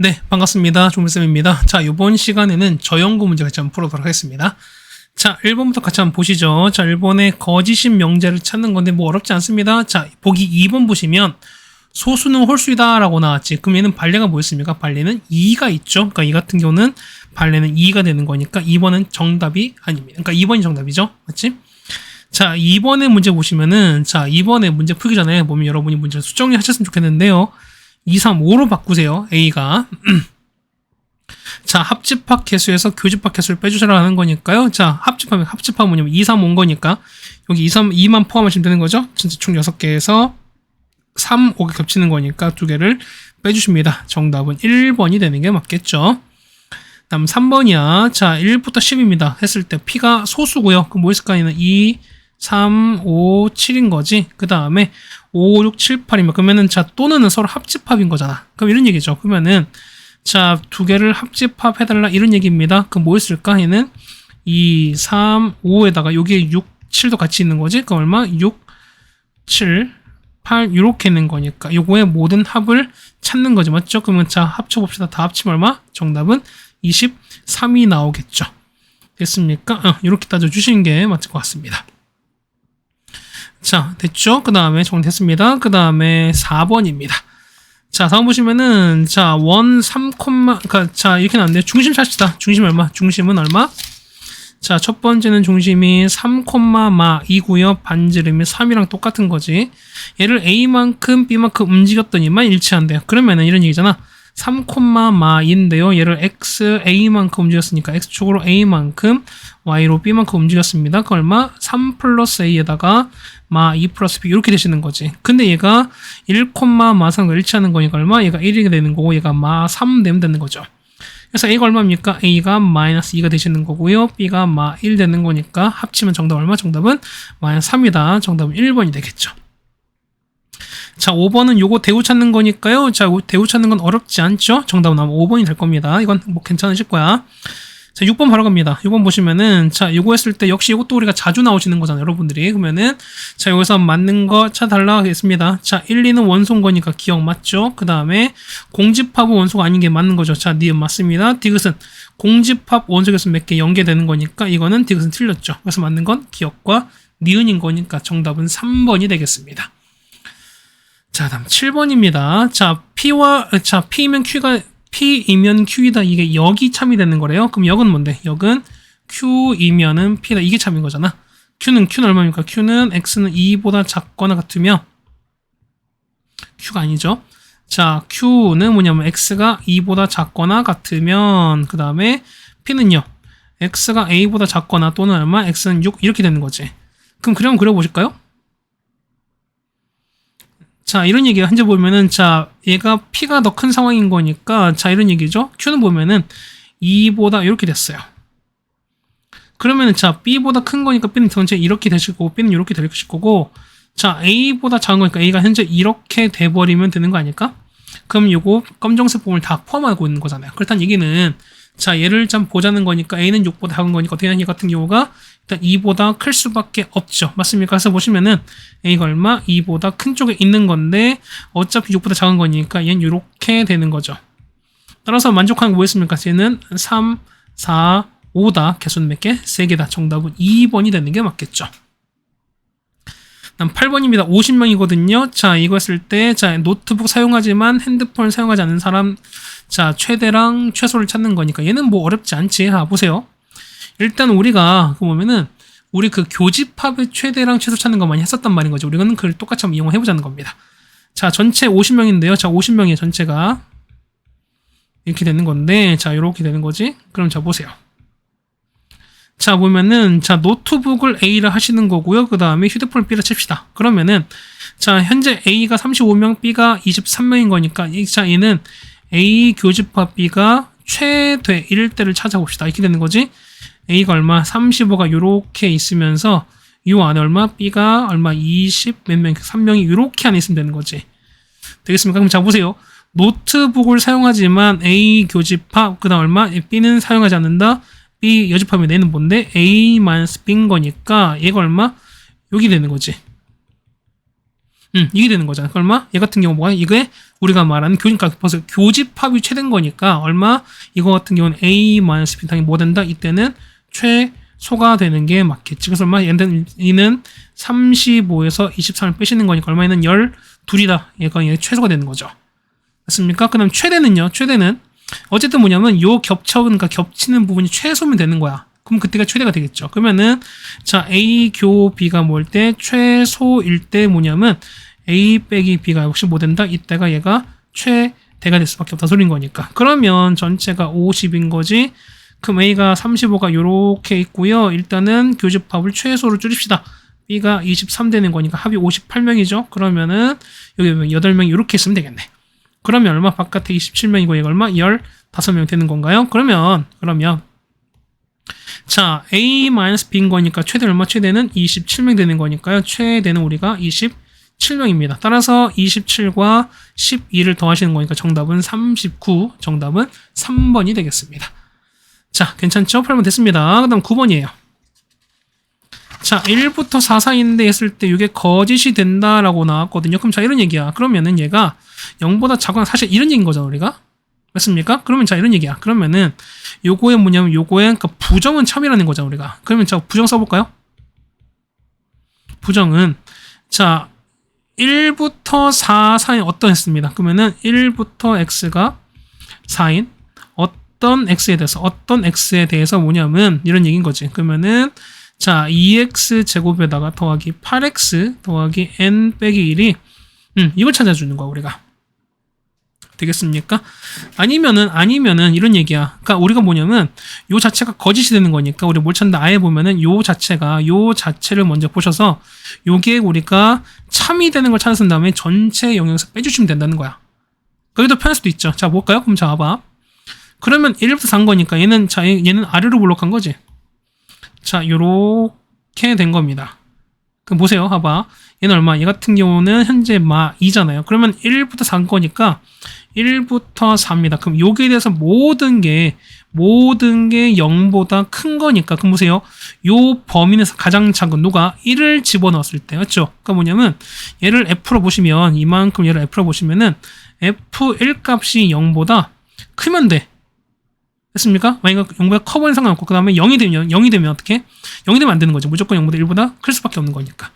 네, 반갑습니다. 종민쌤입니다. 자, 이번 시간에는 저연구 문제 같이 한번 풀어보도록 하겠습니다. 자, 1번부터 같이 한번 보시죠. 자, 1번에 거짓인 명제를 찾는 건데 뭐 어렵지 않습니다. 자, 보기 2번 보시면 소수는 홀수이다 라고 나왔지. 그럼 얘는 반례가 뭐였습니까? 반례는 2가 있죠. 그러니까 이 같은 경우는 반례는 2가 되는 거니까 2번은 정답이 아닙니다. 그러니까 2번이 정답이죠. 맞지? 자, 2번의 문제 보시면은, 자, 2번의 문제 풀기 전에 보면 여러분이 문제를 수정리 하셨으면 좋겠는데요. 2, 3, 5로 바꾸세요. A가. 자, 합집합 개수에서 교집합 개수를 빼주시라는 거니까요. 자, 합집합은 뭐냐면 2, 3, 5인 거니까 여기 2, 3, 2만 포함하시면 되는 거죠. 전체 총 6개에서 3, 5가 겹치는 거니까 2개를 빼주십니다. 정답은 1번이 되는 게 맞겠죠. 다음 3번이야. 자, 1부터 10입니다. 했을 때 P가 소수고요. 그럼 뭐 있을까요? 2, 3, 5, 7인 거지. 그 다음에 5, 6, 7, 8이면 그러면은 자, 또는 서로 합집합인 거잖아. 그럼 이런 얘기죠. 그러면은 자, 2개를 합집합해달라 이런 얘기입니다. 그럼 뭐 있을까? 얘는 2, 3, 5에다가 여기에 6, 7도 같이 있는 거지. 그럼 얼마? 6, 7, 8 이렇게 있는 거니까 요거의 모든 합을 찾는 거죠. 맞죠? 그러면 자, 합쳐봅시다. 다 합치면 얼마? 정답은 23이 나오겠죠. 됐습니까? 이렇게 따져주시는 게 맞을 것 같습니다. 자, 됐죠? 그 다음에 정리됐습니다. 그 다음에 4번입니다. 자, 4번 보시면은, 자, 3, 자, 이렇게 나왔는데, 중심 찾읍시다. 중심 얼마? 중심은 얼마? 자, 첫 번째는 중심이 3, 마이고요. 반지름이 3이랑 똑같은 거지. 얘를 A만큼, B만큼 움직였더니만 일치한대요. 그러면은 이런 얘기잖아. 3, 마인데요. 얘를 X, A만큼 움직였으니까 X축으로 A만큼, Y로 B만큼 움직였습니다. 그 얼마? 3 플러스 A에다가 마 2 플러스 B 이렇게 되시는 거지. 근데 얘가 1, 마 3과 일치하는 거니까 얼마? 얘가 1이 되는 거고 얘가 마 3 되면 되는 거죠. 그래서 A가 얼마입니까? A가 마이너스 2가 되시는 거고요. B가 마 1 되는 거니까 합치면 정답 얼마? 정답은 마이너스 3이다. 정답은 1번이 되겠죠. 자, 5번은 요거 대우 찾는 거니까요. 자, 대우 찾는 건 어렵지 않죠? 정답은 아마 5번이 될 겁니다. 이건 뭐 괜찮으실 거야. 자, 6번 바로 갑니다. 6번 보시면은, 자, 요거 했을 때 역시 이것도 우리가 자주 나오시는 거잖아요, 여러분들이. 그러면은, 자, 여기서 맞는 거 찾아달라 하겠습니다. 자, 1, 2는 원소인 거니까 기억 맞죠? 그 다음에, 공집합은 원소가 아닌 게 맞는 거죠. 자, 니은 맞습니다. 디귿은 공집합 원소 개수 몇 개 연계되는 거니까 이거는 디귿은 틀렸죠. 그래서 맞는 건 기억과 니은인 거니까 정답은 3번이 되겠습니다. 자, 다음 7번입니다. 자, P이면 Q이다. 이게 역이 참이 되는 거래요. 그럼 역은 뭔데? 역은 Q이면은 P다. 이게 참인 거잖아. Q는 얼마입니까? Q는 X는 2보다 작거나 같으며 Q가 아니죠. 자, Q는 뭐냐면 X가 2보다 작거나 같으면 그 다음에 P는요. X가 A보다 작거나 또는 얼마? X는 6 이렇게 되는 거지. 그럼 그림 그려보실까요? 자, 이런 얘기가 현재 보면은, 자, 얘가 P가 더 큰 상황인 거니까, 자, 이런 얘기죠. Q는 보면은 2보다 이렇게 됐어요. 그러면은, 자, B보다 큰 거니까 B는 전체 이렇게 되실 거고, B는 이렇게 되실 거고, 자, A보다 작은 거니까 A가 현재 이렇게 돼버리면 되는 거 아닐까? 그럼 요거 검정색 부분을 다 포함하고 있는 거잖아요. 그렇다는 얘기는, 자, 얘를 좀 보자는 거니까 A는 6보다 작은 거니까 어떻게 하냐 같은 경우가 일단 2보다 클 수밖에 없죠. 맞습니까? 그래서 보시면은 A가 얼마? 2보다 큰 쪽에 있는 건데 어차피 6보다 작은 거니까 얘는 이렇게 되는 거죠. 따라서 만족하는 거 뭐였습니까? 얘는 3, 4, 5다. 개수는 몇 개? 3개다. 정답은 2번이 되는 게 맞겠죠. 다음 8번입니다. 50명이거든요. 자, 이거 했을 때, 자, 노트북 사용하지만 핸드폰 사용하지 않는 사람, 자, 최대랑 최소를 찾는 거니까 얘는 뭐 어렵지 않지. 보세요. 일단 우리가 보면은 우리 그 교집합의 최대랑 최소 찾는 거 많이 했었단 말인 거죠. 우리는 그걸 똑같이 한번 이용해 보자는 겁니다. 자, 전체 50명인데요. 자, 50명이에요. 전체가 이렇게 되는 건데, 자, 이렇게 되는 거지. 그럼 자, 보세요. 자, 보면은, 자, 노트북을 A를 하시는 거고요. 그 다음에 휴대폰을 B를 칩시다. 그러면은, 자, 현재 A가 35명, B가 23명인 거니까, 자, 얘는 A 교집합 B가 최대일 때를 찾아봅시다. 이렇게 되는 거지. A가 얼마? 35가 요렇게 있으면서, 요 안에 얼마? B가 얼마? 20 몇 명, 3명이 요렇게 안에 있으면 되는 거지. 되겠습니까? 그럼 자, 보세요. 노트북을 사용하지만 A 교집합, 그 다음 얼마? B는 사용하지 않는다. B 여집합이면 얘는 뭔데? A-B인 거니까 얘가 얼마? 여기 되는 거지. 이게 되는 거잖아. 얼마? 얘 같은 경우 뭐야? 이게 우리가 말하는 그러니까 벌써 교집합이 최대인 거니까 얼마? 이거 같은 경우는 A-B 당연히 뭐 된다? 이때는 최소가 되는 게 맞겠지. 그래서 얼마? 얘는 35에서 23을 빼시는 거니까 얼마에는 12이다. 얘가 얘 최소가 되는 거죠. 맞습니까? 그 다음 최대는요. 최대는 어쨌든 뭐냐면 요 그러니까 겹치는 부분이 최소면 되는 거야. 그럼 그때가 최대가 되겠죠. 그러면은 자 A 교 B가 뭘 때 최소일 때 뭐냐면 A 빼기 B가 혹시 뭐 된다? 이때가 얘가 최대가 될 수밖에 없다 소린 거니까. 그러면 전체가 50인 거지. 그럼 A가 35가 요렇게 있고요. 일단은 교집합을 최소로 줄입시다. B가 23 되는 거니까 합이 58명이죠. 그러면은 여기 8명이 이렇게 있으면 되겠네. 그러면 얼마? 바깥에 27명이고 얘가 얼마? 15명 되는 건가요? 그러면 자 A-B인 거니까 최대 얼마? 최대는 27명 되는 거니까요. 최대는 우리가 27명입니다. 따라서 27과 12를 더하시는 거니까 정답은 39, 정답은 3번이 되겠습니다. 자 괜찮죠? 풀면 됐습니다. 그 다음 9번이에요. 자 1부터 4 사이인데 했을 때 이게 거짓이 된다라고 나왔거든요. 그럼 자 이런 얘기야. 그러면은 얘가 0보다 작거나 사실 이런 얘기인 거죠 우리가. 맞습니까? 그러면 자 이런 얘기야. 그러면은 요거에 뭐냐면 요거에 그러니까 부정은 참이라는 거죠 우리가. 그러면 자 부정 써볼까요? 부정은 자 1부터 4 사이 어떤 했습니다. 그러면은 1부터 x가 4인 어떤 x에 대해서 뭐냐면 이런 얘기인 거지. 그러면은 자 2x 제곱에다가 더하기 8x 더하기 n 빼기 1이 이걸 찾아주는 거야 우리가. 되겠습니까? 아니면은 이런 얘기야. 그러니까 우리가 뭐냐면 요 자체가 거짓이 되는 거니까 우리 뭘 찾는다. 아예 보면은 요 자체를 먼저 보셔서 요게 우리가 참이 되는 걸 찾아쓴 다음에 전체 영역에서 빼주시면 된다는 거야. 거기도 편할 수도 있죠. 자 볼까요? 그럼 자 봐봐. 그러면 1부터 4인 거니까 얘는 아래로 블록한 거지. 자 요렇게 된 겁니다. 그럼 보세요. 봐봐. 얘는 얼마? 얘 같은 경우는 현재 2잖아요. 그러면 1부터 4인 거니까 1부터 4입니다. 그럼 여기에 대해서 모든 게 0보다 큰 거니까. 그럼 보세요. 요 범위에서 가장 작은 누가 1을 집어넣었을 때. 맞죠? 그러니까 뭐냐면 얘를 F로 보시면 이만큼 얘를 F로 보시면은 F1 값이 0보다 크면 돼. 됐습니까? 만약에 0보다 커 보이는 상관없고 그 다음에 0이 되면 어떻게? 0이 되면 안 되는 거죠. 무조건 0보다 1보다 클 수밖에 없는 거니까.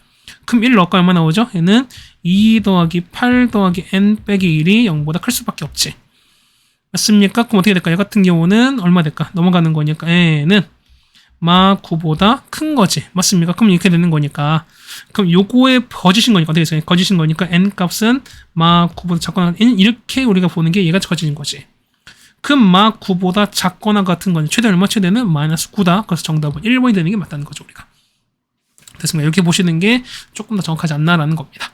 그럼 1 넣을까 얼마 나오죠? 얘는 2 더하기 8 더하기 n 빼기 1이 0보다 클 수밖에 없지. 맞습니까? 그럼 어떻게 될까? 얘 같은 경우는 얼마 될까? 넘어가는 거니까 얘는 9보다 큰 거지. 맞습니까? 그럼 이렇게 되는 거니까. 그럼 요거에 거짓인 거니까 어떻게 됐어요? 거짓인 거니까 n 값은 9보다 작거나 이렇게 우리가 보는 게 얘가 거짓인 거지. 그럼 9보다 작거나 같은 건 최대 얼마? 최대는 -9다. 그래서 정답은 1번이 되는 게 맞다는 거죠 우리가. 됐습니다. 이렇게 보시는 게 조금 더 정확하지 않나라는 겁니다.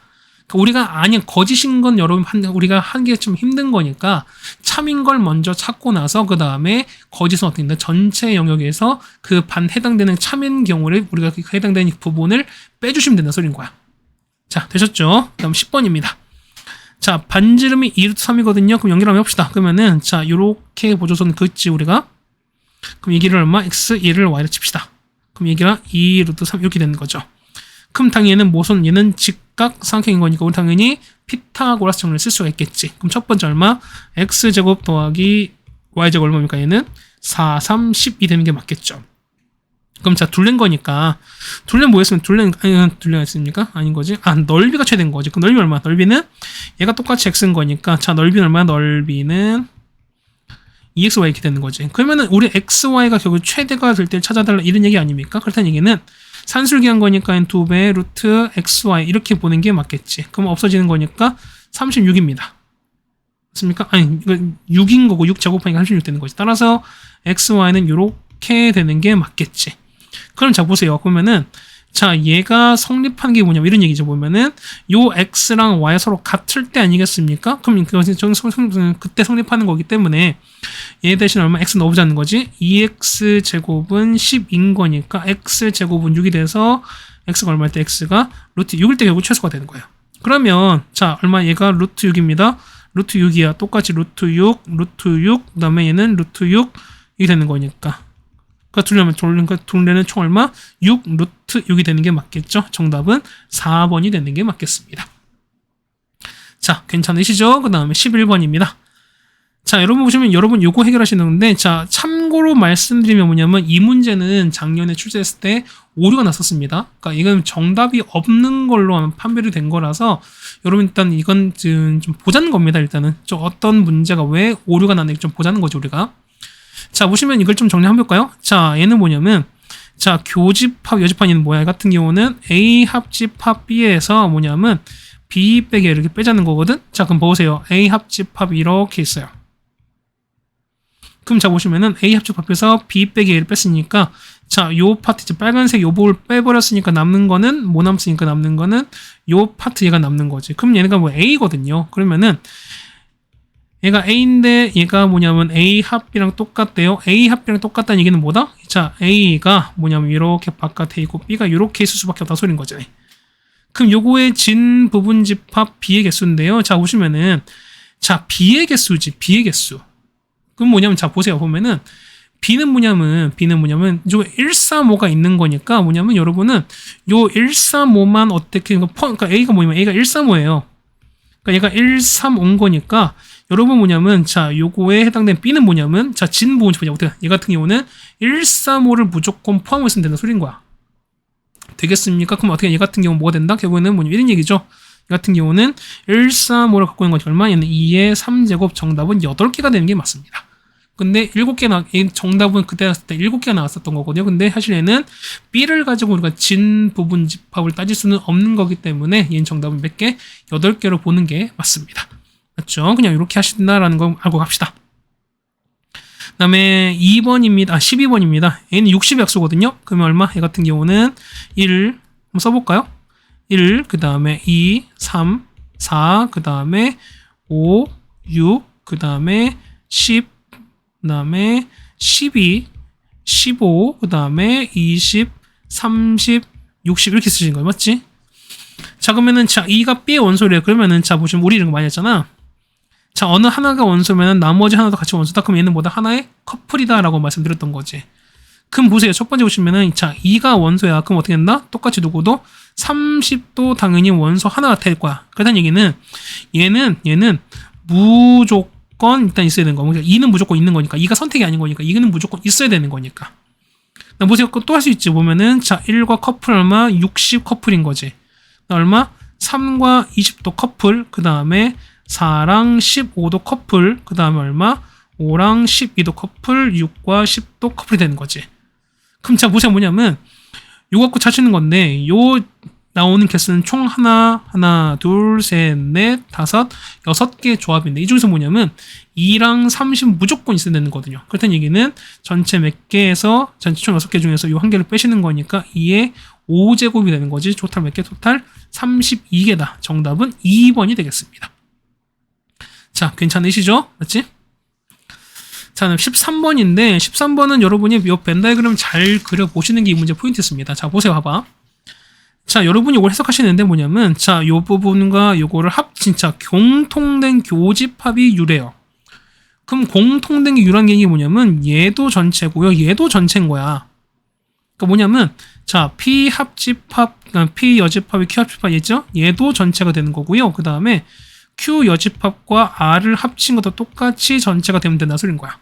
그러니까 우리가 거짓인 건 여러분 우리가 하는 게 좀 힘든 거니까 참인 걸 먼저 찾고 나서 그 다음에 거짓은 어떻게 된다? 전체 영역에서 그 해당되는 참인 경우를 우리가 그 해당되는 부분을 빼주시면 된다 소리인 거야. 자 되셨죠? 다음 10번입니다. 자 반지름이 2√3이거든요. 그럼 연결 한번 해봅시다. 그러면은 자 요렇게 보조선 긋지 우리가. 그럼 이 길을 얼마? x1을 y로 칩시다. 그럼 얘가 2√3 이렇게 되는 거죠. 그럼 당연히 얘는 직각삼각형인 거니까 우리 당연히 피타고라스 정리를 쓸 수가 있겠지. 그럼 첫 번째 얼마? x제곱 더하기 y제곱 얼마입니까? 얘는 4, 3, 12 되는 게 맞겠죠. 그럼 자 둘레인 거니까 둘레는 뭐였으면 둘레가 있습니까? 아닌 거지. 넓이가 최대인 거지. 그럼 넓이 얼마? 넓이는 얘가 똑같이 x인 거니까 자 넓이는 얼마? 넓이는 2xy 이렇게 되는 거지. 그러면은 우리 xy가 결국 최대가 될 때 찾아달라 이런 얘기 아닙니까? 그렇다는 얘기는 산술기한 거니까 2배 루트 xy 이렇게 보는 게 맞겠지. 그럼 없어지는 거니까 36입니다. 맞습니까? 아니 이거 6인 거고 6 제곱하니까 36 되는 거지. 따라서 xy는 이렇게 되는 게 맞겠지. 그럼 자 보세요. 그러면은 자 얘가 성립하는 게 뭐냐면 이런 얘기죠. 보면은 요 x랑 y 서로 같을 때 아니겠습니까? 그럼 그것이 그때 성립하는 거기 때문에 얘 대신 얼마? x 넣어보자는 거지. 2x 제곱은 10인 거니까 x 제곱은 6이 돼서 x가 얼마일 때 x가 루트 6일 때 결국 최소가 되는 거예요. 그러면 자 얼마? 얘가 루트 6입니다. 루트 6이야. 똑같이 루트 6 그 다음에 얘는 루트 6이 되는 거니까 그러니까 둘레는 총 얼마? 6 루트 6이 되는 게 맞겠죠? 정답은 4번이 되는 게 맞겠습니다. 자, 괜찮으시죠? 그 다음에 11번입니다. 자, 여러분 보시면 여러분 요거 해결하시는 건데, 자, 참고로 말씀드리면 뭐냐면 이 문제는 작년에 출제했을 때 오류가 났었습니다. 그러니까 이건 정답이 없는 걸로 판별이 된 거라서 여러분 일단 이건 좀 보자는 겁니다. 일단은 좀 어떤 문제가 왜 오류가 났는지 좀 보자는 거죠, 우리가. 자, 보시면 이걸 좀 정리 한번 볼까요? 자, 얘는 뭐냐면 자, 교집합, 여집합 얘는 뭐야? 같은 경우는 A 합집합 B에서 뭐냐면 B 빼기 이렇게 빼자는 거거든. 자, 그럼 보세요. A 합집합 이렇게 있어요. 그럼 자 보시면은 A 합집합에서 B 빼기 A를 뺐으니까 자, 요 파트 이제 빨간색 요 부분을 빼버렸으니까 남는 거는 뭐 남습니까? 남는 거는 요 파트 얘가 남는 거지. 그럼 얘가 뭐 A거든요. 그러면은 얘가 A인데 얘가 뭐냐면 A 합이랑 똑같대요. A 합이랑 똑같다는 얘기는 뭐다? 자, A가 뭐냐면 이렇게 바깥에 있고 B가 이렇게 있을 수밖에 없다 소리인 거지. 그럼 요거의 진 부분 집합 B의 개수인데요. 자, 보시면은 자, B의 개수지. B의 개수. 그럼 뭐냐면 자 보세요. 보면은 B는 뭐냐면 요 135가 있는 거니까 뭐냐면 여러분은 요 135만 어떻게 그러니까 A가 뭐냐면 A가 135예요. 그러니까 얘가 135인 거니까 여러분 뭐냐면 자 요거에 해당된 B는 뭐냐면 자 진 부분 집합이 어떻게 얘 같은 경우는 135를 무조건 포함을 쓰면 된다 소린 거야. 되겠습니까? 그럼 어떻게 얘 같은 경우 뭐가 된다? 결국에는 뭐냐면 이런 얘기죠. 얘 같은 경우는 135를 갖고 있는 것이 얼마? 얘는 2의 3제곱 정답은 8개가 되는 게 맞습니다. 근데 7개 정답은 그때 했을 때 7개가 나왔었던 거거든요. 근데 사실 얘는 B를 가지고 우리가 진 부분 집합을 따질 수는 없는 거기 때문에 얘는 정답은 몇 개? 8개로 보는 게 맞습니다. 맞죠? 그냥 이렇게 하신다라는 거 알고 갑시다. 그 다음에 2번입니다. 12번입니다. 얘는 60의 약수거든요. 그러면 얼마? 얘 같은 경우는 1 한번 써볼까요? 1, 그 다음에 2, 3, 4, 그 다음에 5, 6, 그 다음에 10, 그 다음에 12, 15, 그 다음에 20, 30, 60 이렇게 쓰시는 거예요. 맞지? 자, 그러면은 자, 2가 B의 원소래요. 그러면은 자, 보시면 우리 이런 거 많이 했잖아. 자, 어느 하나가 원소면은 나머지 하나도 같이 원소다. 그럼 얘는 뭐다? 하나의 커플이다라고 말씀드렸던 거지. 그럼 보세요. 첫 번째 보시면은 자, 2가 원소야. 그럼 어떻게 된다? 똑같이 누구도 30도 당연히 원소 하나가 될 거야. 그렇다는 얘기는 얘는 무조건 일단 있어야 되는 거. 그러니까 2는 무조건 있는 거니까. 2가 선택이 아닌 거니까. 2는 무조건 있어야 되는 거니까. 보세요. 또 할 수 있지. 보면은 자, 1과 커플 얼마? 60 커플인 거지. 얼마? 3과 20도 커플. 그 다음에 4랑 15도 커플. 그 다음에 얼마? 5랑 12도 커플. 6과 10도 커플이 되는 거지. 그럼 자, 보세요. 뭐냐면 요거 갖고 찾으는 건데 요 나오는 개수는 총 하나, 둘, 셋, 넷, 다섯, 6개 조합인데 이 중에서 뭐냐면 2랑 30 무조건 있어야 되는 거거든요. 그렇다는 얘기는 전체 몇 개에서 전체 총 6개 중에서 요 한 개를 빼시는 거니까 2의 5제곱이 되는 거지. 토탈 몇 개? 토탈 32개다. 정답은 2번이 되겠습니다. 자, 괜찮으시죠? 맞지? 자, 13번인데 13번은 여러분이 이 벤 다이그램 잘 그려보시는 게 이 문제 포인트였습니다. 자, 보세요. 봐봐. 자, 여러분이 이걸 해석하시는데 뭐냐면 자, 요 부분과 요거를 진짜 공통된 교집합이 유래요. 그럼 공통된 게 유라는 게 뭐냐면 얘도 전체고요. 얘도 전체인 거야. 그러니까 뭐냐면 자, P 합집합, P 여집합이 Q 합집합 있죠? 얘도 전체가 되는 거고요. 그 다음에 Q 여집합과 R을 합친 것도 똑같이 전체가 되면 된다 소리인 거야.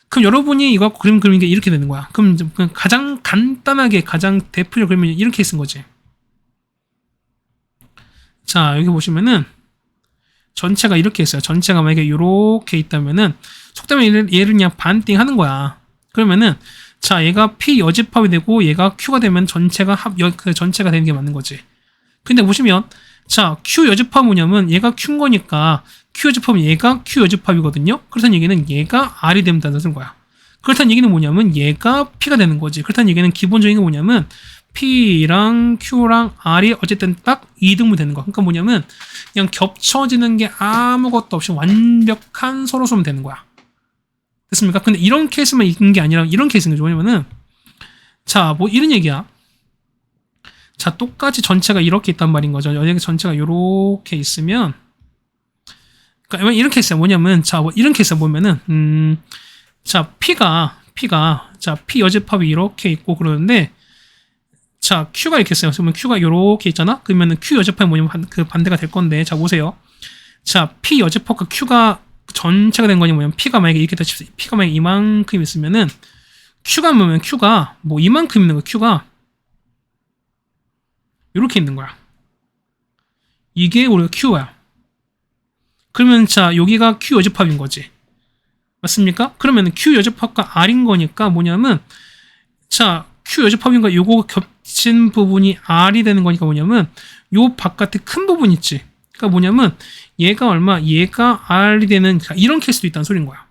그럼 여러분이 이거 갖고 그림 그리는 게 이렇게 되는 거야. 그럼 가장 간단하게 가장 대표적으로 그리면 이렇게 쓴 거지. 자, 여기 보시면은 전체가 이렇게 있어요. 전체가 만약에 이렇게 있다면은 속되면 얘를 그냥 반띵 하는 거야. 그러면은 자, 얘가 P 여집합이 되고 얘가 Q가 되면 전체가 전체가 되는 게 맞는 거지. 근데 보시면 자, Q 여집합 뭐냐면 얘가 Q인 거니까 Q 여집합은 얘가 Q 여집합이거든요. 그렇다는 얘기는 얘가 R이 되면 된다는 거야. 그렇다는 얘기는 뭐냐면 얘가 P가 되는 거지. 그렇다는 얘기는 기본적인 게 뭐냐면 P랑 Q랑 R이 어쨌든 딱 2등분 되는 거야. 그러니까 뭐냐면 그냥 겹쳐지는 게 아무것도 없이 완벽한 서로소면 되는 거야. 됐습니까? 근데 이런 케이스만 있는 게 아니라 이런 케이스는 뭐냐면은 자, 뭐 이런 얘기야. 자, 똑같이 전체가 이렇게 있단 말인 거죠. 여기 전체가 이렇게 있으면 그러니까 이런 케이스야. 뭐냐면 자, 뭐 이런 케이스야 보면은 자, P가 자, P 여집합이 이렇게 있고 그러는데 자, Q가 이렇게 있어요. 그러면 Q가 이렇게 있잖아? 그러면은 Q 여집합이 뭐냐면 그 반대가 될 건데 자, 보세요. 자, P 여집합과 Q가 전체가 된 거니 뭐냐면 P가 만약에 이렇게 칩시다. P가 만약에 이만큼 있으면은 Q가 뭐면 Q가 뭐 이만큼 있는 거야. Q가 이렇게 있는 거야. 이게 우리가 Q야. 그러면 자, 여기가 Q 여집합인 거지. 맞습니까? 그러면 Q 여집합과 R인 거니까 뭐냐면 자, Q 여집합인 거 요거 겹친 부분이 R이 되는 거니까 뭐냐면 요 바깥에 큰 부분 있지. 그러니까 뭐냐면 얘가 얼마? 얘가 R이 되는 이런 케이스도 있다는 소린 거야.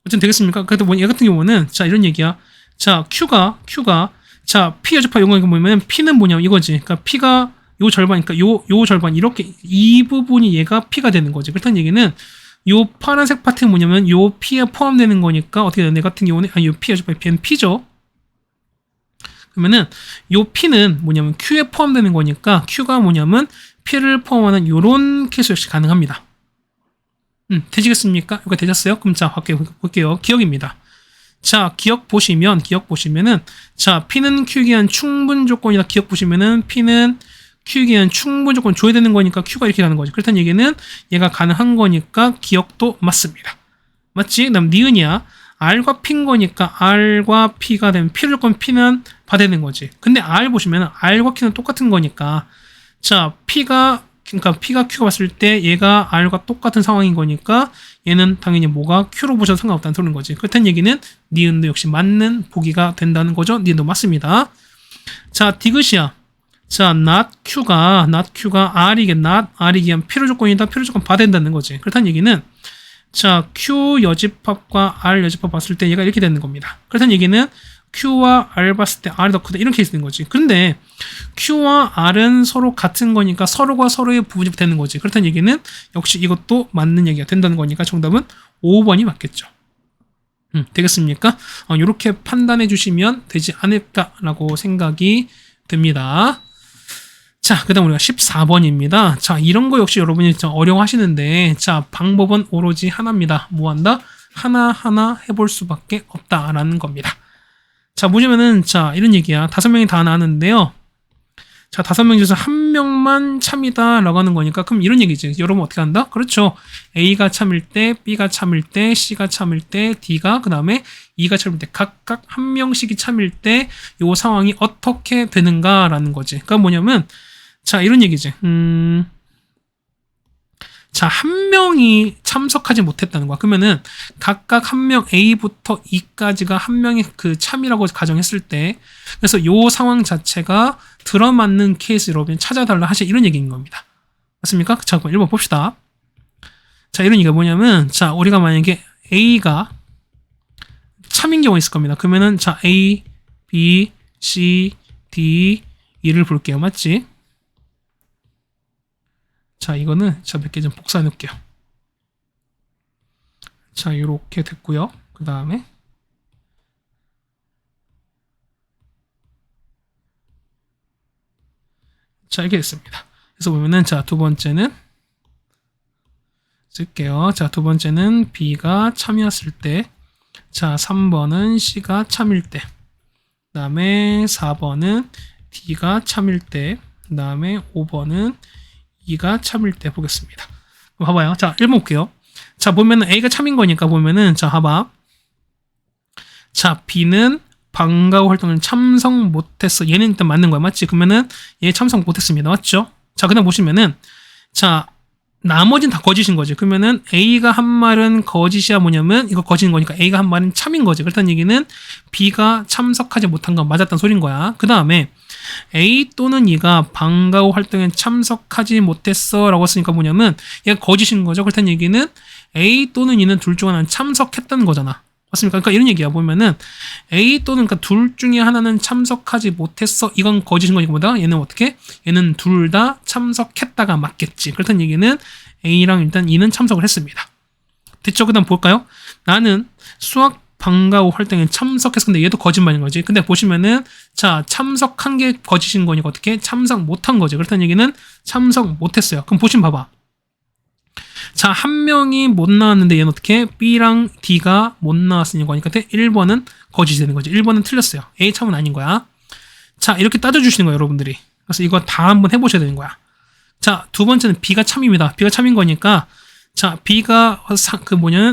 어쨌든 되겠습니까? 그래도 얘 같은 경우는 자, 이런 얘기야. 자, Q가 자, P 여집합 이거 보면 P는 뭐냐면 이거지. 그러니까 P가 요 절반이니까 요 절반 이렇게 이 부분이 얘가 P가 되는 거지. 그렇다는 얘기는 요 파란색 파트는 뭐냐면 요 P에 포함되는 거니까 어떻게 되냐? 내 같은 경우는 요 P 여집합 P는 P죠. 그러면은 요 P는 뭐냐면 Q에 포함되는 거니까 Q가 뭐냐면 P를 포함하는 요런 케이스 역시 가능합니다. 되시겠습니까? 이거 되셨어요? 그럼 자, 볼게요. 기억입니다. 자, 기억 보시면은 자, P는 Q에 의한 충분 조건이다. 기억 보시면은 P는 Q에 의한 충분 조건 줘야 되는 거니까 Q가 이렇게 가는 거지. 그렇다는 얘기는 얘가 가능한 거니까 기억도 맞습니다. 맞지? 그다음 니은이야. R과 P인 거니까 R과 P가 되면 P 조건 P는 받아야 되는 거지. 근데 R 보시면은 R과 Q는 똑같은 거니까 자, 그러니까 P가 Q가 봤을 때 얘가 R과 똑같은 상황인 거니까 얘는 당연히 뭐가 Q로 보셔도 상관없다는 소리인 거지. 그렇다는 얘기는 니은도 역시 맞는 보기가 된다는 거죠. 니은도 맞습니다. 자, 디귿이야. 자, not Q가 R이게 R이기 위한 필요 조건이다. 필요 조건 받아야 된다는 거지. 그렇다는 얘기는 자, Q 여집합과 R 여집합 봤을 때 얘가 이렇게 되는 겁니다. 그렇다는 얘기는 Q와 R 봤을 때 R이 더 크다. 이런 케이스인 거지. 근데 Q와 R은 서로 같은 거니까 서로가 서로의 부분이 되는 거지. 그렇다는 얘기는 역시 이것도 맞는 얘기가 된다는 거니까 정답은 5번이 맞겠죠. 되겠습니까? 이렇게 판단해 주시면 되지 않을까라고 생각이 듭니다. 자, 그 다음 우리가 14번입니다. 자, 이런 거 역시 여러분이 좀 어려워하시는데, 자, 방법은 오로지 하나입니다. 뭐 한다? 하나하나 해볼 수밖에 없다라는 겁니다. 자, 보시면은, 자, 이런 얘기야. 5명이 다 나왔는데요. 자, 5명 중에서 1명만 참이다 라고 하는 거니까, 그럼 이런 얘기지. 여러분 어떻게 한다? 그렇죠. A가 참일 때, B가 참일 때, C가 참일 때, D가, 그 다음에 E가 참일 때, 각각 1명씩이 참일 때, 요 상황이 어떻게 되는가라는 거지. 그러니까 뭐냐면, 자, 이런 얘기지. 자, 1명이 참석하지 못했다는 거야. 그러면은 각각 1명 A부터 E까지가 1명이 그 참이라고 가정했을 때, 그래서 요 상황 자체가 들어맞는 케이스로 찾아달라 하시 이런 얘기인 겁니다. 맞습니까? 자, 그럼 1번 봅시다. 자, 이런 얘기가 뭐냐면, 자, 우리가 만약에 A가 참인 경우가 있을 겁니다. 그러면은 자, A, B, C, D, E를 볼게요. 맞지? 자, 이거는 자, 몇 개 좀 복사해 놓을게요. 자, 이렇게 됐고요. 그 다음에 자, 이렇게 됐습니다. 그래서 보면은 자, 두 번째는 쓸게요. 자, 두 번째는 B가 참이었을 때, 자, 3번은 C가 참일 때, 그 다음에 4번은 D가 참일 때, 그 다음에 5번은 E가 참일 때 보겠습니다. 봐봐요. 자, 1번 볼게요. 자, 보면은 A가 참인 거니까 보면은, 자, 봐봐. 자, B는 방과 후 활동을 참석 못했어. 얘는 일단 맞는 거야. 맞지? 그러면은 얘 참석 못했습니다. 맞죠? 자, 그 다음 보시면은, 자, 나머지는 다 거짓인 거지. 그러면은 A가 한 말은 거짓이야 뭐냐면 이거 거짓인 거니까 A가 한 말은 참인 거지. 그렇다는 얘기는 B가 참석하지 못한 건 맞았다는 소린 거야. 그 다음에 A 또는 E가 방과 후 활동에 참석하지 못했어 라고 했으니까 뭐냐면 얘가 거짓인 거죠. 그렇다는 얘기는 A 또는 E는 둘 중 하나는 참석했다는 거잖아. 맞습니까? 그러니까 이런 얘기야. 보면은 A 또는 그러니까 둘 중에 하나는 참석하지 못했어. 이건 거짓인 거니까 뭐다? 얘는 어떻게? 얘는 둘 다 참석했다가 맞겠지. 그렇다는 얘기는 A랑 일단 E는 참석을 했습니다. 됐죠? 그 다음 볼까요? 나는 수학 방과 후 활동에 참석했어. 근데 얘도 거짓말인 거지. 근데 보시면은 자, 참석한 게 거짓인 거니까 어떻게? 참석 못한 거지. 그렇다는 얘기는 참석 못했어요. 그럼 보시면 봐봐. 자, 한 명이 못 나왔는데 얘는 어떻게? B랑 D가 못 나왔으니까 1번은 거짓이 되는 거지. 1번은 틀렸어요. A 참은 아닌 거야. 자, 이렇게 따져주시는 거예요, 여러분들이. 그래서 이거 다 한번 해보셔야 되는 거야. 자, 두 번째는 B가 참입니다. B가 참인 거니까 자, B가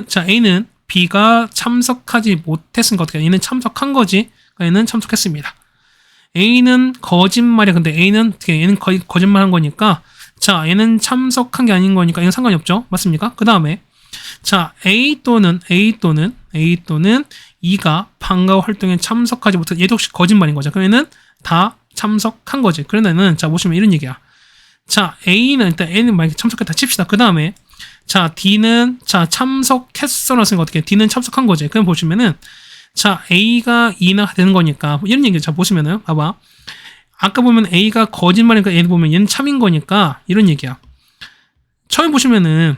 자, A는 B가 참석하지 못했으니까 어떻게 얘는 참석한 거지. 그러니까 얘는 참석했습니다. A는 거짓말이야. 근데 A는 어떻게 얘는 거짓말한 거니까 자, 얘는 참석한 게 아닌 거니까 이건 상관이 없죠. 맞습니까? 그 다음에 자, A 또는 E가 방과 활동에 참석하지 못해 얘도 혹시 거짓말인 거죠. 그럼 얘는 다 참석한 거지. 그러면은 자, 보시면 이런 얘기야. 자, A는 일단 A는 만약에 참석했다 칩시다. 그 다음에 자, D는 자, 참석했어라고 쓰니까 어떻게 D는 참석한 거지. 그럼 보시면은 자, A가 2나 되는 거니까 이런 얘기 자, 보시면은 봐봐. 아까 보면 A가 거짓말이니까 얘는 보면 얘는 참인 거니까 이런 얘기야. 처음에 보시면은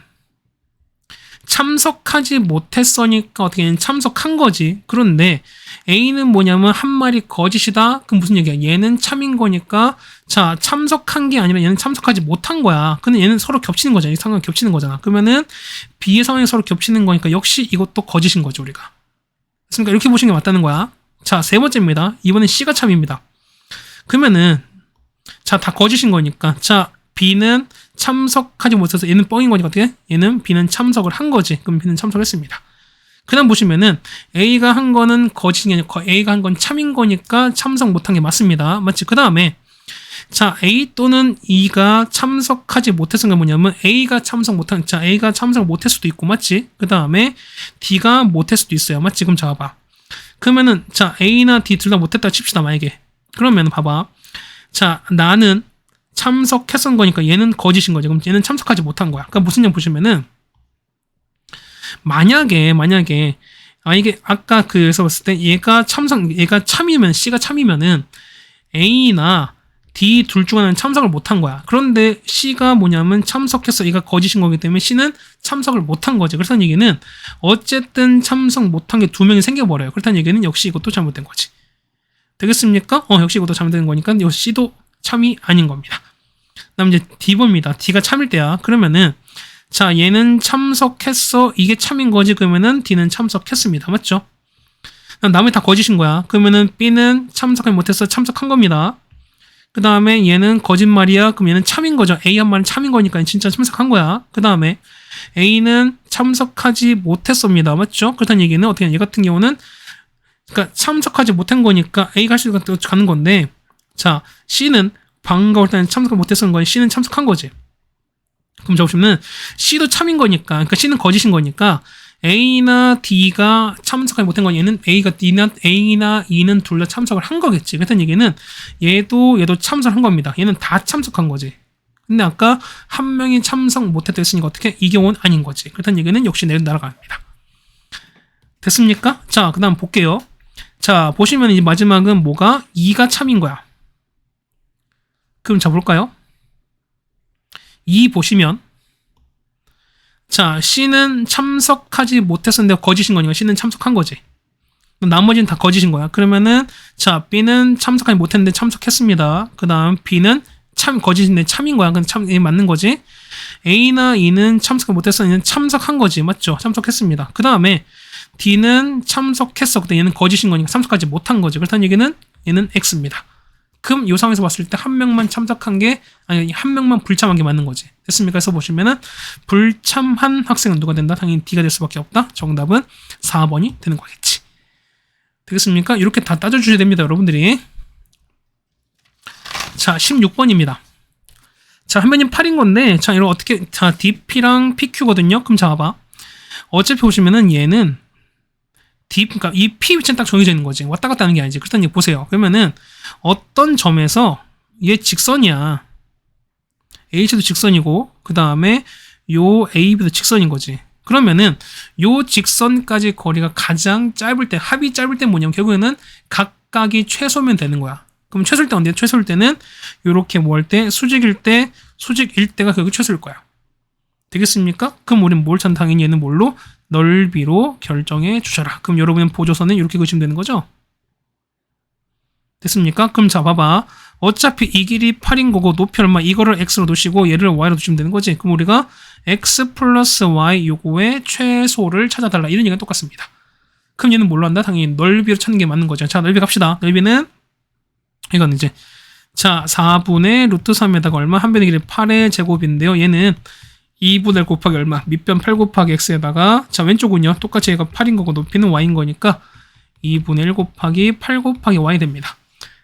참석하지 못했으니까 어떻게 얘는 참석한 거지. 그런데 A는 뭐냐면 한 말이 거짓이다. 그럼 무슨 얘기야? 얘는 참인 거니까 자, 참석한 게 아니라 얘는 참석하지 못한 거야. 근데 얘는 서로 겹치는 거잖아. 이 상황이 겹치는 거잖아. 그러면은 B의 상황이 서로 겹치는 거니까 역시 이것도 거짓인 거죠, 우리가. 그러니까 이렇게 보시는 게 맞다는 거야. 자, 세 번째입니다. 이번엔 C가 참입니다. 그러면은 자, 다 거짓인 거니까 자, B는 참석하지 못해서 얘는 뻥인 거니까 어떻게? 얘는 B는 참석을 한 거지. 그럼 B는 참석했습니다. 그 다음 보시면은 A가 한 거는 거짓이 아니라 A가 한 건 참인 거니까 참석 못한 게 맞습니다. 맞지? 그 다음에 자, A 또는 E가 참석하지 못했은 건 뭐냐면 A가 참석 못한 자, A가 참석 못했을 수도 있고 맞지? 그 다음에 D가 못했을 수도 있어요. 맞지? 그럼 잡아봐. 그러면은 자, A나 D 둘 다 못했다 칩시다 만약에. 그러면 봐봐. 자, 나는 참석했던 거니까 얘는 거짓인 거죠. 그럼 얘는 참석하지 못한 거야. 그러니까 무슨 점 보시면은 만약에 이게 아까 그래서 봤을 때 얘가 참이면 C가 참이면은 A나 D 둘 중 하나는 참석을 못한 거야. 그런데 C가 뭐냐면 참석했어. 얘가 거짓인 거기 때문에 C는 참석을 못한 거지. 그렇다는 얘기는 어쨌든 참석 못한 게 두 명이 생겨버려요. 그렇다는 얘기는 역시 이것도 잘못된 거지. 되겠습니까? 역시 이것도 잘못된 거니까 이 C도 참이 아닌 겁니다. 그다음 이제 D번입니다. D가 참일 때야. 그러면은 자, 얘는 참석했어. 이게 참인 거지. 그러면은 D는 참석했습니다. 맞죠? 나머지 다 거짓인 거야. 그러면은 B는 참석을 못해서 참석한 겁니다. 그 다음에 얘는 거짓말이야. 그럼 얘는 참인 거죠. A 한 말은 참인 거니까 진짜 참석한 거야. 그 다음에 A는 참석하지 못했습니다. 맞죠? 그렇다는 얘기는 어떻게 얘 같은 경우는 그러니까 참석하지 못한 거니까 A가 할 수 있는 가는 건데 자, C는 방과 올 때는 참석을 못했던 거니 C는 참석한 거지. 그럼 보시면 C도 참인 거니까 그러니까 C는 거짓인 거니까 A나 D가 참석하지 못한 건 얘는 A나 E는 둘 다 참석을 한 거겠지. 그렇다는 얘기는 얘도 참석을 한 겁니다. 얘는 다 참석한 거지. 근데 아까 한 명이 참석 못했다 했으니까 어떻게? 이 경우는 아닌 거지. 그렇다는 얘기는 역시 내려 날아갑니다. 됐습니까? 자, 그 다음 볼게요. 자, 보시면 이제 마지막은 뭐가? 2가 참인 거야. 그럼 자, 볼까요? 2 보시면 자, C는 참석하지 못했었는데 거짓인 거니까 C는 참석한 거지. 나머지는 다 거짓인 거야. 그러면은 자, B는 참석하지 못했는데 참석했습니다. 그 다음 B는 거짓인데 참인 거야. 근데 참 맞는 거지. A나 E는 참석을 못했었는데 참석한 거지. 맞죠? 참석했습니다. 그 다음에 D는 참석했어. 근데 얘는 거짓인 거니까 참석하지 못한 거지. 그렇다는 얘기는 얘는 X입니다. 그럼 이 상황에서 봤을 때 한 명만 참석한 게 아니 한 명만 불참한 게 맞는 거지. 됐습니까? 그래서 보시면은 불참한 학생은 누가 된다? 당연히 D가 될 수밖에 없다. 정답은 4번이 되는 거겠지. 되겠습니까? 이렇게 다 따져주셔야 됩니다, 여러분들이. 자, 16번입니다. 자, 화면이 8인 건데 자, 이거 어떻게 자, DP랑 PQ거든요. 그럼 잡아봐. 어차피 보시면은 얘는 그러니까 이 P 위치는 딱 정해져 있는 거지. 왔다 갔다 하는 게 아니지. 그렇다는 얘기 보세요. 그러면은 어떤 점에서 얘 직선이야. H도 직선이고 그 다음에 요 AB도 직선인 거지. 그러면은 요 직선까지 거리가 가장 짧을 때 합이 짧을 때 뭐냐면 결국에는 각각이 최소면 되는 거야. 그럼 최소일 때 언제? 최소일 때는 요렇게 뭐 할 때 수직일 때가 결국 최소일 거야. 되겠습니까? 그럼 우리는 뭘 찾는 당연히 얘는 뭘로? 넓이로 결정해 주셔라. 그럼 여러분은 보조선은 이렇게 그리시면 되는 거죠? 됐습니까? 그럼 자, 봐봐. 어차피 이 길이 8인 거고 높이 얼마 이거를 x로 두시고 얘를 y로 두시면 되는 거지. 그럼 우리가 x 플러스 y 요거의 최소를 찾아달라. 이런 얘기가 똑같습니다. 그럼 얘는 뭘로 한다? 당연히 넓이로 찾는 게 맞는 거죠. 자, 넓이 갑시다. 넓이는 이건 이제 자, 4분의 루트 3에다가 얼마? 한 변의 길이 8의 제곱인데요. 얘는 2분의 1 곱하기 얼마? 밑변 8 곱하기 x에다가 자, 왼쪽은요. 똑같이 얘가 8인 거고 높이는 y인 거니까 2분의 1 곱하기 8 곱하기 y 됩니다.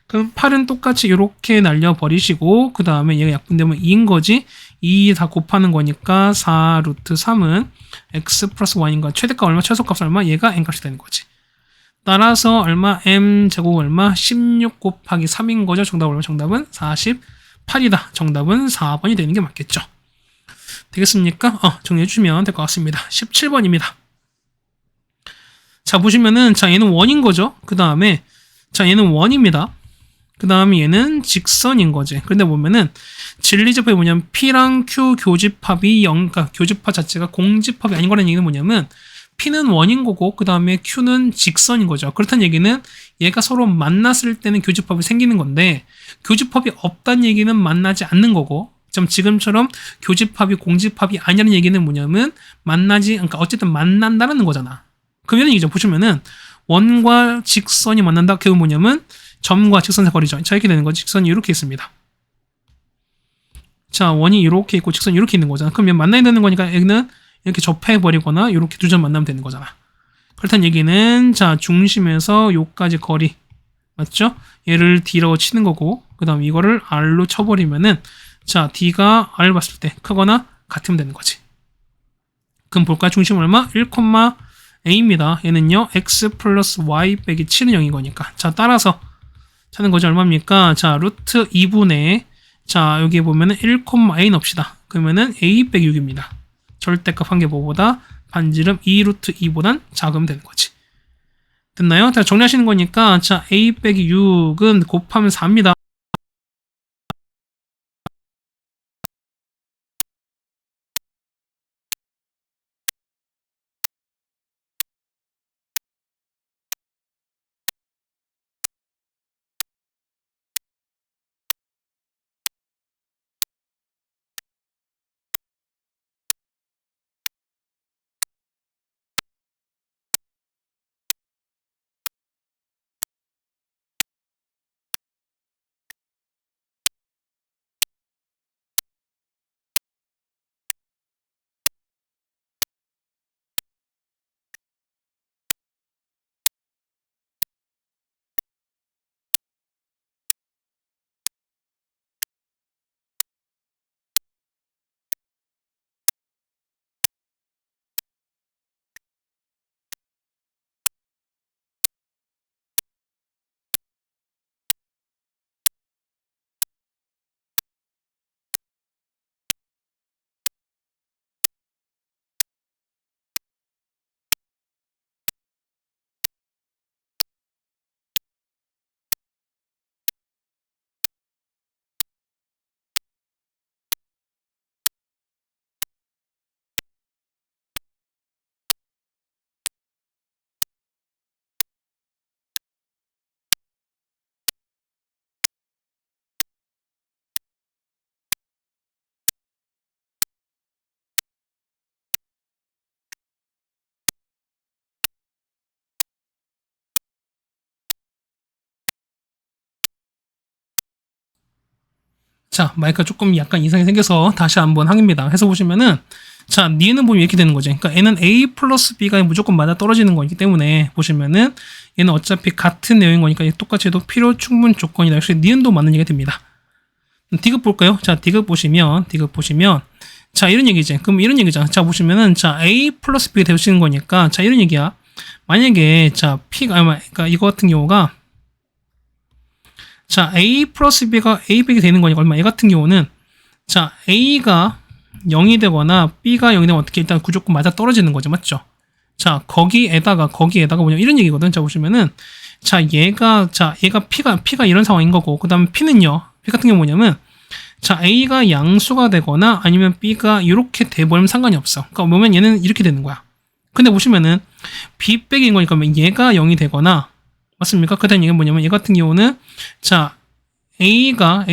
그럼 8은 똑같이 이렇게 날려버리시고 그 다음에 얘가 약분되면 2인 거지. 2 다 곱하는 거니까 4 루트 3은 x 플러스 y인 거야. 최대값 얼마? 최소값 얼마? 얘가 n값이 되는 거지. 따라서 얼마? m 제곱 얼마? 16 곱하기 3인 거죠. 정답 얼마? 정답은 48이다. 정답은 4번이 되는 게 맞겠죠. 되겠습니까? 정리해 주시면 될 것 같습니다. 17번입니다. 자, 보시면은 자, 얘는 원인 거죠. 그 다음에 자, 얘는 원입니다. 그 다음에 얘는 직선인 거지. 그런데 보면은 진리집합이 뭐냐면 P랑 Q 교집합이 그러니까 교집합 자체가 공집합이 아닌 거라는 얘기는 뭐냐면 P는 원인 거고 그 다음에 Q는 직선인 거죠. 그렇다는 얘기는 얘가 서로 만났을 때는 교집합이 생기는 건데 교집합이 없다는 얘기는 만나지 않는 거고 지금처럼 교집합이 공집합이 아니라는 얘기는 뭐냐면 그러니까 어쨌든 만난다는 거잖아. 그럼 이런 얘기죠. 보시면은 원과 직선이 만난다. 그게 뭐냐면 점과 직선의 거리죠. 자, 이렇게 되는 거지. 직선이 이렇게 있습니다. 자, 원이 이렇게 있고 직선이 이렇게 있는 거잖아. 그럼 만나야 되는 거니까 여기는 이렇게 접해버리거나 이렇게 두 점 만나면 되는 거잖아. 그렇다는 얘기는 자, 중심에서 요까지 거리 맞죠? 얘를 D라고 치는 거고 그 다음 이거를 R로 쳐버리면은 자, D가 R 봤을 때 크거나 같으면 되는 거지. 그럼 볼까요? 중심 얼마? 1,A입니다. 얘는요 x 플러스 y 빼기 7은 0인 거니까 자, 따라서 찾는 거지 얼마입니까? 자, 루트 2분의 자, 여기 보면은 1,a 넣읍시다. 그러면은 a 빼기 6입니다. 절대값 한 개 뭐보다 반지름 2 루트 2보단 작으면 되는 거지. 됐나요? 자, 정리하시는 거니까 자, a 빼기 6은 곱하면 4입니다. 자, 마이크가 조금 약간 이상하게 생겨서 다시 한번 하겠습니다. 해서 보시면은 자, 니는 보면 이렇게 되는 거지. 그러니까 얘는 A 플러스 B가 무조건 맞아 떨어지는 거기 때문에 보시면은 얘는 어차피 같은 내용인 거니까 똑같이 해도 필요 충분 조건이다. 역시 니은도 맞는 얘기가 됩니다. 디귿 볼까요? 자, 디귿 보시면 자, 이런 얘기지. 그럼 이런 얘기잖아. 자, 보시면은 자, A 플러스 B가 되시는 거니까 자, 이런 얘기야. 만약에 자, P가 그러니까 이거 같은 경우가 자, A 플러스 B가 A 빼기 되는 거니까 얼마? 얘 같은 경우는 자, A가 0이 되거나 B가 0이 되면 어떻게 일단 무조건 맞아 떨어지는 거죠. 맞죠? 자, 거기에다가 뭐냐 이런 얘기거든. 자, 보시면은 자, 얘가 P가 이런 상황인 거고 그다음에 P는요. P 같은 경우 뭐냐면 자, A가 양수가 되거나 아니면 B가 이렇게 돼버리면 상관이 없어. 그러니까 보면 얘는 이렇게 되는 거야. 근데 보시면은 B 빼기인 거니까 얘가 0이 되거나 맞습니까? 그다음 얘기는 뭐냐면 얘 같은 경우는 자, A가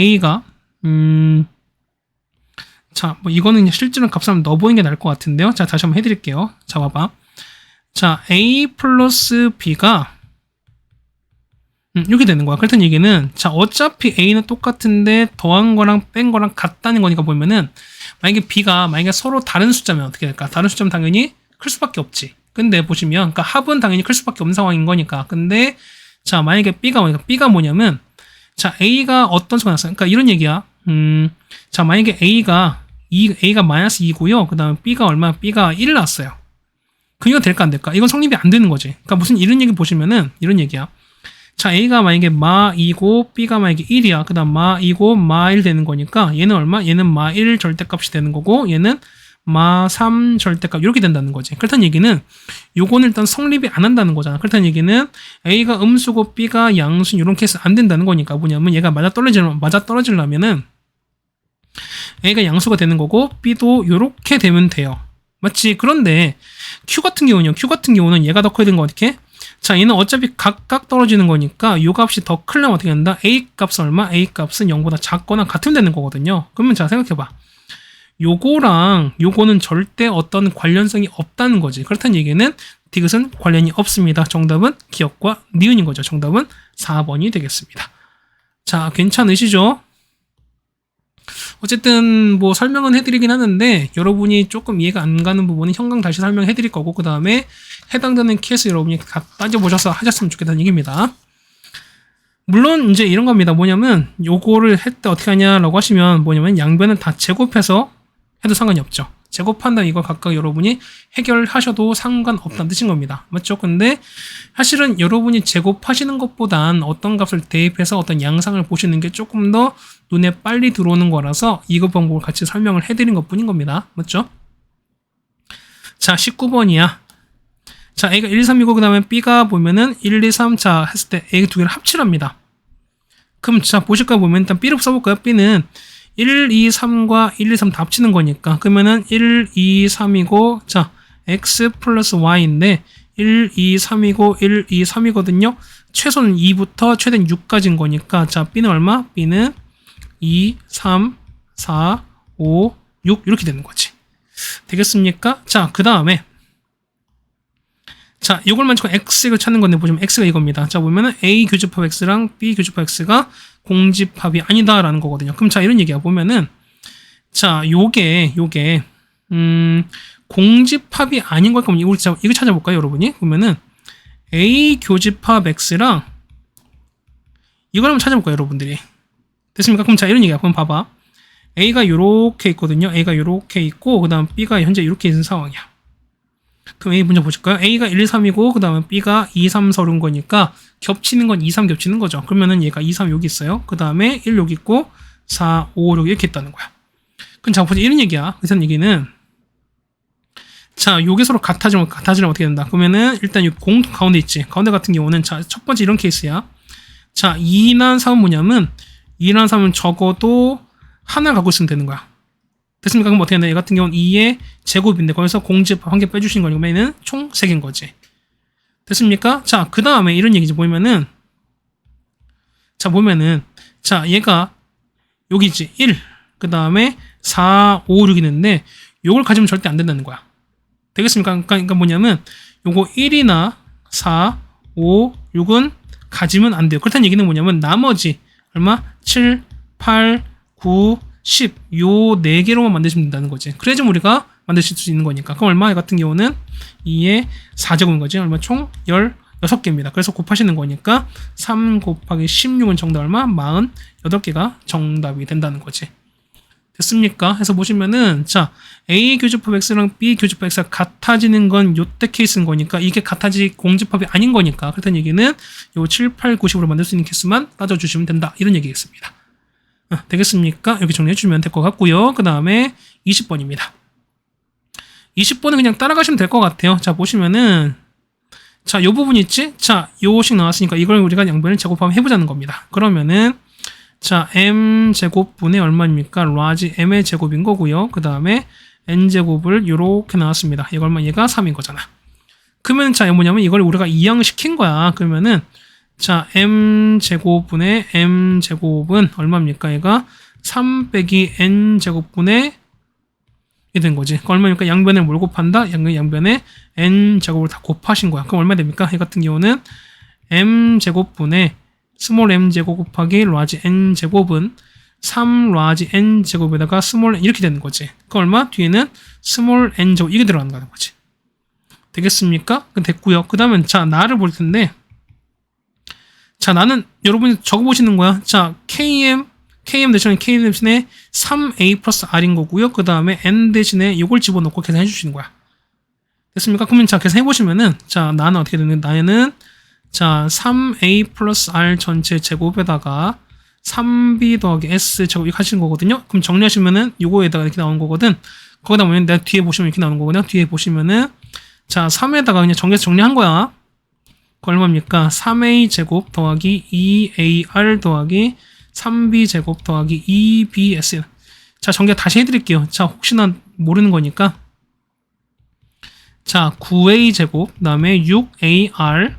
자, 뭐 이거는 실제로 값을 한번 넣어보는 게 나을 것 같은데요. 자, 다시 한번 해드릴게요. 자, 봐봐. 자, A 플러스 B가 이렇게 되는 거야. 그렇다는 얘기는 자 어차피 A는 똑같은데 더한 거랑 뺀 거랑 같다는 거니까 보면은 만약에 서로 다른 숫자면 어떻게 될까? 다른 숫자면 당연히 클 수밖에 없지. 근데 보시면 그러니까 합은 당연히 클 수밖에 없는 상황인 거니까. 근데 자 만약에 B가 뭐냐면 자 A가 어떤 수가 났어요? 그러니까 이런 얘기야. 자 만약에 A가 마이너스 2고요. 그 다음에 B가 1을 낳았어요. 그 이거 될까 안 될까? 이건 성립이 안 되는 거지. 그러니까 무슨 이런 얘기 보시면은 이런 얘기야. 자 A가 만약에 마 2고 B가 만약에 1이야. 그 다음 마 2고 마 1 되는 거니까 얘는 얼마? 얘는 마 1 절대값이 되는 거고 얘는 마 3 절대값 이렇게 된다는 거지. 그렇다는 얘기는 요거는 일단 성립이 안 한다는 거잖아. 그렇다는 얘기는 A가 음수고 B가 양수 이런 케이스 안 된다는 거니까 뭐냐면 얘가 맞아 떨어지려면은 A가 양수가 되는 거고 B도 요렇게 되면 돼요. 맞지? 그런데 Q 같은 경우는 얘가 더 커야 되는 거 어떻게? 자, 얘는 어차피 각각 떨어지는 거니까 요 값이 더 크려면 어떻게 된다? A 값은 얼마? A 값은 0보다 작거나 같으면 되는 거거든요. 그러면 자, 생각해봐. 요거랑 요거는 절대 어떤 관련성이 없다는 거지. 그렇다는 얘기는 디귿은 관련이 없습니다. 정답은 기억과 니은인 거죠. 정답은 4번이 되겠습니다. 자, 괜찮으시죠? 어쨌든 뭐 설명은 해드리긴 하는데 여러분이 조금 이해가 안 가는 부분은 형광 다시 설명해 드릴 거고 그 다음에 해당되는 케이스 여러분이 따져보셔서 하셨으면 좋겠다는 얘기입니다. 물론 이제 이런 겁니다. 뭐냐면 요거를 할 때 어떻게 하냐라고 하시면 뭐냐면 양변을 다 제곱해서 해도 상관이 없죠. 제곱한다면 이걸 각각 여러분이 해결하셔도 상관없다는 뜻인 겁니다. 맞죠? 근데 사실은 여러분이 제곱하시는 것보단 어떤 값을 대입해서 어떤 양상을 보시는 게 조금 더 눈에 빨리 들어오는 거라서 이거 방법을 같이 설명을 해드린 것 뿐인 겁니다. 맞죠? 자, 19번이야. 자, A가 1, 2, 3이고 그 다음에 B가 보면은 1, 2, 3 자 했을 때 A 두 개를 합치랍니다. 그럼 자 보실까 보면 일단 B를 써볼까요? B는 1, 2, 3과 1, 2, 3 다 합치는 거니까 그러면은 1, 2, 3이고 자 X 플러스 Y인데 1, 2, 3이고 1, 2, 3이거든요. 최소는 2부터 최대는 6까지인 거니까 자 B는 얼마? B는 2, 3, 4, 5, 6 이렇게 되는 거지. 되겠습니까? 자, 그 다음에 자, 이걸만 지금 X를 찾는 건데 보시면 X가 이겁니다. 자, 보면은 A 교집합 X랑 B 교집합 X가 공집합이 아니다라는 거거든요. 그럼 자, 이런 얘기야. 보면은 자, 요게 공집합이 아닌 걸 거면 이거 찾아볼까요, 여러분이? 보면은 A 교집합 X랑 이걸 한번 찾아볼까요, 여러분들이? 됐습니까? 그럼 자, 이런 얘기야. 그럼 봐봐. A가 요렇게 있거든요. A가 요렇게 있고 그다음 B가 현재 요렇게 있는 상황이야. 그럼 A 먼저 보실까요? A가 1, 3이고 그 다음에 B가 2, 3 서른 거니까 겹치는 건 2, 3 겹치는 거죠. 그러면은 얘가 2, 3 여기 있어요. 그 다음에 1 여기 있고 4, 5, 6 이렇게 있다는 거야. 그럼 자, 보자. 이런 얘기야. 그래서 얘기는 자, 요게 서로 같아지면 어떻게 된다? 그러면은 일단 이 공통 가운데 있지. 가운데 같은 경우는 자, 첫 번째 이런 케이스야. 자, 2난 3은 뭐냐면 2난 3은 적어도 하나 갖고 있으면 되는 거야. 됐습니까? 그럼 어떻게 되나? 얘 같은 경우는 2의 제곱인데 거기서 공집합 한 개 빼주신 거니까 얘는 총 3개인 거지. 됐습니까? 자, 그 다음에 이런 얘기지. 보면은 자, 얘가 여기지. 1. 그 다음에 4, 5, 6 있는데 요걸 가지면 절대 안 된다는 거야. 되겠습니까? 그러니까 뭐냐면 요거 1이나 4, 5, 6은 가지면 안 돼요. 그렇다는 얘기는 뭐냐면 나머지 얼마? 7, 8, 9, 10, 요 4개로만 만드시면 된다는 거지. 그래야지 우리가 만드실 수 있는 거니까. 그럼 얼마 같은 경우는 2의 4제곱인 거지. 얼마 총 16개입니다. 그래서 곱하시는 거니까 3 곱하기 16은 정답 얼마? 48개가 정답이 된다는 거지. 됐습니까? 해서 보시면은 자 A 교집합 X랑 B 교집합 X가 같아지는 건 요때 케이스인 거니까 이게 같아지 공집합이 아닌 거니까 그렇다는 얘기는 요 7, 8, 90으로 만들 수 있는 케이스만 따져주시면 된다. 이런 얘기겠습니다. 되겠습니까? 이렇게 정리해주면 될 것 같고요. 그 다음에 20번입니다. 20번은 그냥 따라가시면 될 것 같아요. 자, 보시면은 자, 요 부분 있지? 자, 요식 나왔으니까 이걸 우리가 양변을 제곱하면 해보자는 겁니다. 그러면은 자, m제곱분의 얼마입니까? 라지 m의 제곱인 거고요. 그 다음에 n제곱을 요렇게 나왔습니다. 이거 얼마? 얘가 3인 거잖아. 그러면 자, 뭐냐면 이걸 우리가 이항시킨 거야. 그러면은 자, m제곱분의 m제곱은 얼마입니까? 얘가 3 빼기 n제곱분의 이 된 거지. 그 얼마입니까? 양변에 뭘 곱한다? 양변에 n제곱을 다 곱하신 거야. 그럼 얼마 됩니까? 이 같은 경우는 m제곱분의 스몰 m제곱 곱하기 라지 n제곱은 3 라지 n제곱에다가 스몰 n 이렇게 되는 거지. 그 얼마? 뒤에는 스몰 n제곱 이게 들어간다는 거지. 되겠습니까? 됐고요. 그 다음엔 자 나를 볼 텐데 자 나는 여러분이 적어보시는 거야. 자 km 대신에 k 대신에 3a 플러스 r인 거고요. 그 다음에 n 대신에 이걸 집어넣고 계산해 주시는 거야. 됐습니까? 그러면 자 계산해 보시면은 자 나는 어떻게 되는 나는 자 3a 플러스 r 전체 제곱에다가 3b 더하기 s 제곱 이렇게 하시는 거거든요. 그럼 정리하시면은 요거에다가 이렇게 나오는 거거든. 거기다 보면 내가 뒤에 보시면 이렇게 나오는 거거든요. 뒤에 보시면은 자 3에다가 그냥 정리한 거야. 그 얼마입니까? 3a 제곱 더하기 2ar 더하기 3b 제곱 더하기 2bs. 자 정리 다시 해드릴게요. 자 혹시나 모르는 거니까 자 9a 제곱 그 다음에 6ar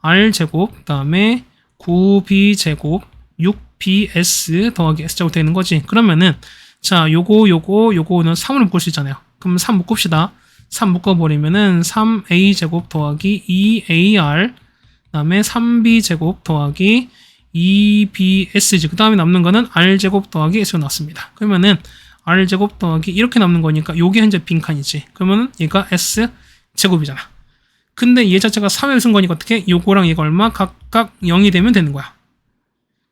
r 제곱 그 다음에 9b 제곱 6bs 더하기 s제곱 되는 거지. 그러면은 자 요거는 3으로 묶을 수 있잖아요. 그럼 3 묶읍시다. 3 묶어버리면은 3a 제곱 더하기 2ar 그 다음에 3b 제곱 더하기 2bs지. 그 다음에 남는 거는 r제곱 더하기 s가 나왔습니다. 그러면은 r제곱 더하기 이렇게 남는 거니까 요게 현재 빈칸이지. 그러면은 얘가 s제곱이잖아. 근데 얘 자체가 3에 쓴 거니까 어떻게? 요거랑 얘가 얼마? 각각 0이 되면 되는 거야.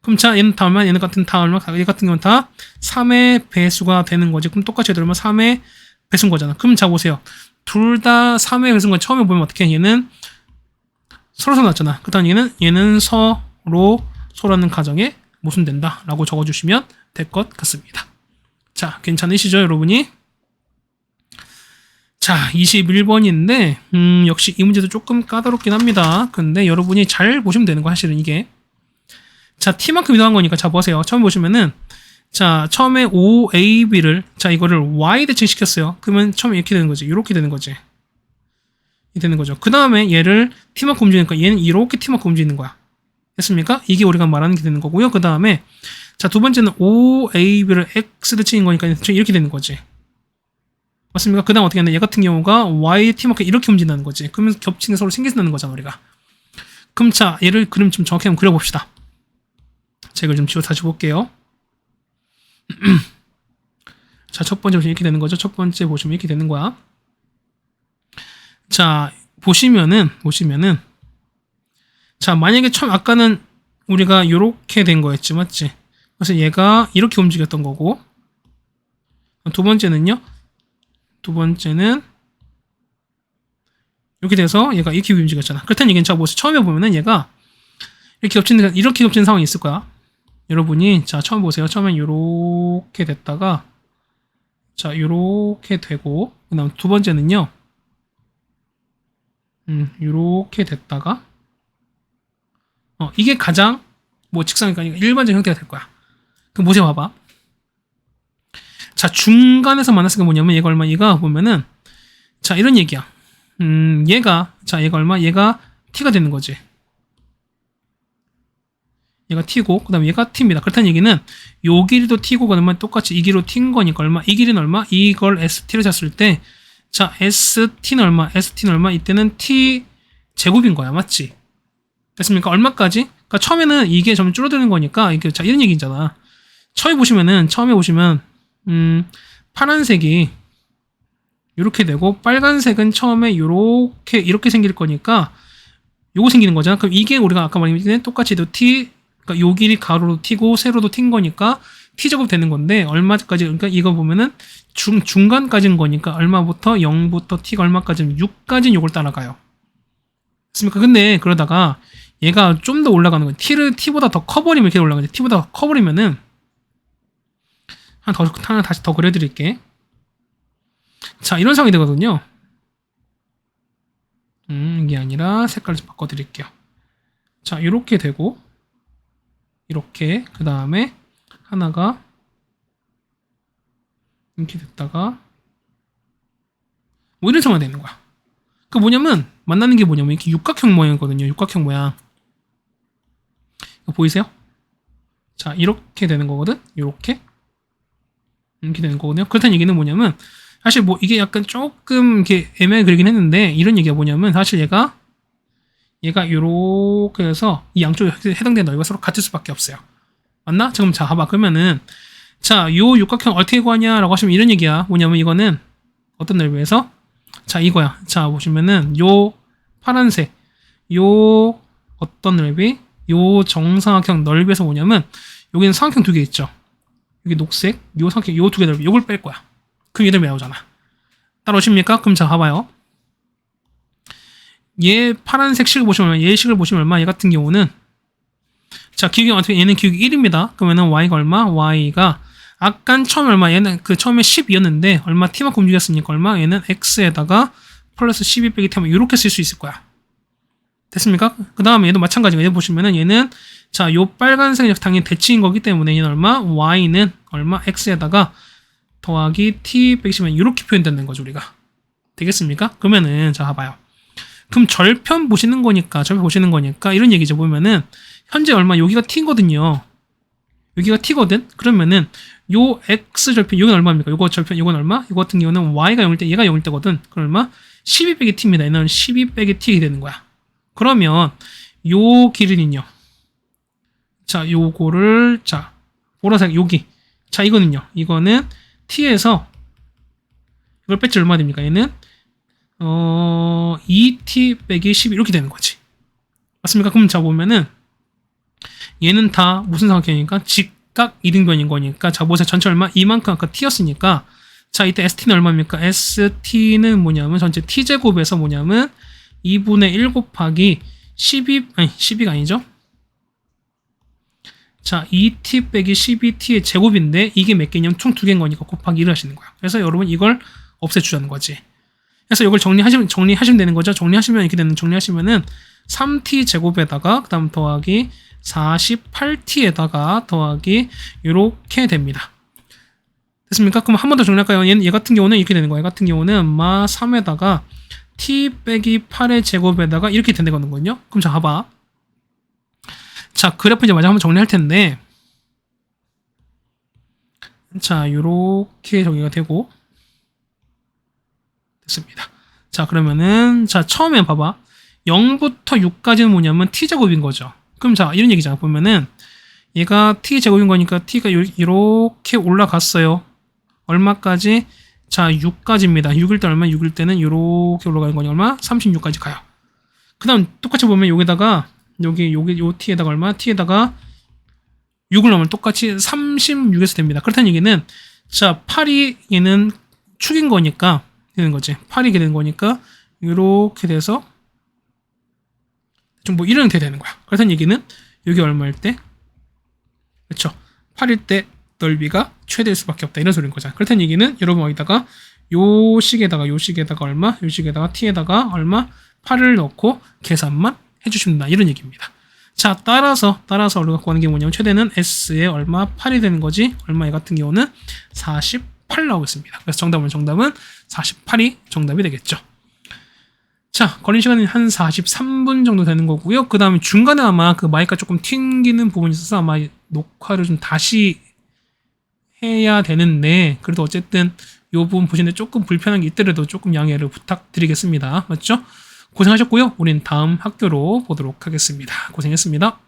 그럼 자 얘는 다 얼마? 얘는 같은 다 얼마? 얘 같은 경우는 다 3의 배수가 되는 거지. 그럼 똑같이 들으면 3의 배수인 거잖아. 그럼 자 보세요. 둘 다 3의 배수인 거 처음에 보면 어떻게? 얘는 서로 나왔잖아. 그 다음 얘는 서로라는 가정에 모순된다 라고 적어주시면 될 것 같습니다. 자 괜찮으시죠 여러분이? 자 21번인데 역시 이 문제도 조금 까다롭긴 합니다. 근데 여러분이 잘 보시면 되는 거 사실은 이게 자 t만큼 이동한 거니까 자 보세요. 처음 보시면은 자 처음에 5ab를 자 이거를 y 대칭시켰어요. 그러면 처음에 이렇게 되는 거지. 이렇게 되는 거지. 이렇게 되는 거죠. 그 다음에 얘를 t만큼 움직이니까 얘는 이렇게 t만큼 움직이는 거야. 됐습니까? 이게 우리가 말하는 게 되는 거고요. 그 다음에 자 두 번째는 5ab를 x 대칭인 거니까 이렇게 되는 거지. 맞습니까? 그 다음 어떻게 하냐? 얘 같은 경우가 y t만큼 이렇게 움직인다는 거지. 그러면 겹치는 게 서로 생긴다는 거잖아 우리가. 그럼 자 얘를 그림 좀 정확히 한번 그려봅시다. 자 이걸 좀 지워 다시 볼게요. 자 첫 번째 보시면 이렇게 되는 거죠. 첫 번째 보시면 이렇게 되는 거야. 자 보시면은 자 만약에 처음 아까는 우리가 이렇게 된 거였지 맞지? 그래서 얘가 이렇게 움직였던 거고 두 번째는 이렇게 돼서 얘가 이렇게 움직였잖아. 그렇다는 얘기는 자 보세요. 처음에 보면은 얘가 이렇게 겹치는 상황이 있을 거야. 여러분이 자 처음 보세요. 처음엔 이렇게 됐다가 자 이렇게 되고 그다음 두 번째는요. 이렇게 됐다가 이게 가장 뭐 직선이니까 일반적인 형태가 될 거야. 그럼 보세요. 봐봐. 자 중간에서 만났을 게 뭐냐면 얘가 얼마? 얘가 보면은 자 이런 얘기야. 얘가 얼마? 얘가 t가 되는 거지. 얘가 t고 그 다음에 얘가 t입니다. 그렇다는 얘기는 요 길이도 t고 그러면 똑같이 이 길이로 t인 거니까 얼마? 이 길이는 얼마? 이걸 st를 잤을 때 자 st는 얼마? 이때는 t 제곱인 거야. 맞지? 됐습니까? 얼마까지? 그러니까 처음에는 이게 좀 줄어드는 거니까 이게 자 이런 얘기잖아. 처음에 보시면 파란색이 이렇게 되고 빨간색은 처음에 이렇게 생길 거니까 요거 생기는 거잖아. 그럼 이게 우리가 아까 말했던 똑같이 t 그러니까 요 길이 가로로 t고 세로도 t인 거니까 t제곱 되는 건데 얼마까지 그러니까 이거 보면은 중간까지인 거니까 얼마부터 0부터 t가 얼마까지는 6까지는 요걸 따라가요. 맞습니까? 근데 그러다가 얘가 좀 더 올라가는 거예요. t보다 더 커버리면 이렇게 올라가죠. t보다 더 커버리면은 하나 다시 더 그려드릴게. 자 이런 상황이 되거든요. 이게 아니라 색깔을 좀 바꿔드릴게요. 자 이렇게 되고 이렇게 그 다음에 하나가 이렇게 됐다가 뭐 이런 상황이 되는 거야. 그 뭐냐면 만나는 게 뭐냐면 이렇게 육각형 모양이거든요. 육각형 모양. 이거 보이세요? 자 이렇게 되는 거거든. 이렇게 되는 거거든요. 그렇다는 얘기는 뭐냐면 사실 뭐 이게 약간 조금 이렇게 애매하게 그리긴 했는데 이런 얘기가 뭐냐면 사실 얘가 얘가 요렇게 해서 이 양쪽에 해당되는 넓이가 서로 같을 수밖에 없어요. 맞나? 지금 자, 봐봐. 그러면은 자, 요 육각형 어떻게 구하냐라고 하시면 이런 얘기야. 뭐냐면 이거는 어떤 넓이에서 자, 이거야. 자, 보시면은 요 파란색 요 어떤 넓이? 요 정사각형 넓이에서 뭐냐면 여기는 삼각형 두 개 있죠. 여기 녹색 요 삼각형 요 두 개 넓이 요걸 뺄 거야. 그럼 얘들 나오잖아. 따라오십니까? 그럼 자, 봐봐요. 얘 파란색 식을 보시면 얘 식을 보시면 얼마? 얘 같은 경우는 자, 기울기 어떻게 얘는 기울기 1입니다. 그러면은 y가 얼마? y가 아까 처음에 얼마? 얘는 그 처음에 10이었는데 얼마 t만큼 움직였으니까 얼마? 얘는 x에다가 플러스 12 빼기 t면 이렇게 쓸 수 있을 거야. 됐습니까? 그 다음에 얘도 마찬가지고 얘 보시면은 얘는 자, 요 빨간색이 당연히 대칭인 거기 때문에 얘는 얼마? y는 얼마? x에다가 더하기 t 빼기 10면 이렇게 표현된다는 거죠, 우리가. 되겠습니까? 그러면은 자, 봐봐요. 그럼 절편 보시는 거니까 이런 얘기죠. 보면은 현재 얼마? 여기가 t거든요. 여기가 t거든. 그러면은 요 x 절편 여기는 얼마입니까? 요거 절편 요건 얼마? 이거 같은 경우는 y가 0일 때 얘가 0일 때거든. 그럼 얼마? 12 빼기 t입니다. 얘는 12 빼기 t가 되는 거야. 그러면 요 길이는요. 자, 요거를 자, 보라색 여기. 자, 이거는요. 이거는 t에서 이걸 뺐지 얼마 됩니까? 얘는 2t 빼기 12 이렇게 되는 거지. 맞습니까? 그럼 자, 보면은 얘는 다 무슨 삼각형이니까 직각 이등변인 거니까 자, 보세요. 전체 얼마? 이만큼 아까 t였으니까 자, 이때 st는 얼마입니까? st는 뭐냐면 전체 t제곱에서 뭐냐면 2분의 1 곱하기 12가 아니죠? 자, 2t 빼기 12t의 제곱인데 이게 몇 개냐면 총 2개인 거니까 곱하기 1을 하시는 거야. 그래서 여러분 이걸 없애주자는 거지. 그래서 이걸 정리하시면 되는 거죠. 정리하시면은 3t 제곱에다가 그 다음 더하기 48t에다가 더하기 이렇게 됩니다. 됐습니까? 그럼 한 번 더 정리할까요? 얘 같은 경우는 이렇게 되는 거예요. 얘 같은 경우는 마 3에다가 t 빼기 8의 제곱에다가 이렇게 되는 거거든요. 그럼 자, 봐봐. 자, 그래프 이제 마지막 한번 정리할 텐데 자, 요렇게 정리가 되고 됐습니다. 자, 그러면은 자, 처음에 봐봐. 0부터 6까지는 뭐냐면 t제곱인 거죠. 그럼 자, 이런 얘기잖아. 보면은 얘가 t제곱인 거니까 t가 이렇게 올라갔어요. 얼마까지? 자, 6까지입니다. 6일 때 얼마? 6일 때는 이렇게 올라가는 거니 얼마? 36까지 가요. 그 다음 똑같이 보면 여기다가 여기 요 t에다가 얼마? t에다가 6을 넣으면 똑같이 36에서 됩니다. 그렇다는 얘기는 자, 8이 얘는 축인 거니까 되는 거지. 8이 되는 거니까 이렇게 돼서 좀 뭐 이런 게 되는 거야. 그렇다는 얘기는 여기 얼마일 때? 그렇죠. 8일 때 넓이가 최대일 수밖에 없다. 이런 소리인 거잖아. 그렇다는 얘기는 여러분 여기다가 요 식에다가 얼마? 요 식에다가 t에다가 얼마? 8을 넣고 계산만 해주시면 된다. 이런 얘기입니다. 자, 따라서 우리가 구하는 게 뭐냐면 최대는 s에 얼마? 8이 되는 거지. 얼마? 이 같은 경우는 48 나오겠습니다. 그래서 정답은 48이 정답이 되겠죠. 자, 걸린 시간은 한 43분 정도 되는 거고요. 그 다음에 중간에 아마 그 마이크가 조금 튕기는 부분이 있어서 아마 녹화를 좀 다시 해야 되는데 그래도 어쨌든 이 부분 보시는데 조금 불편한 게 있더라도 조금 양해를 부탁드리겠습니다. 맞죠? 고생하셨고요. 우린 다음 학교로 보도록 하겠습니다. 고생했습니다.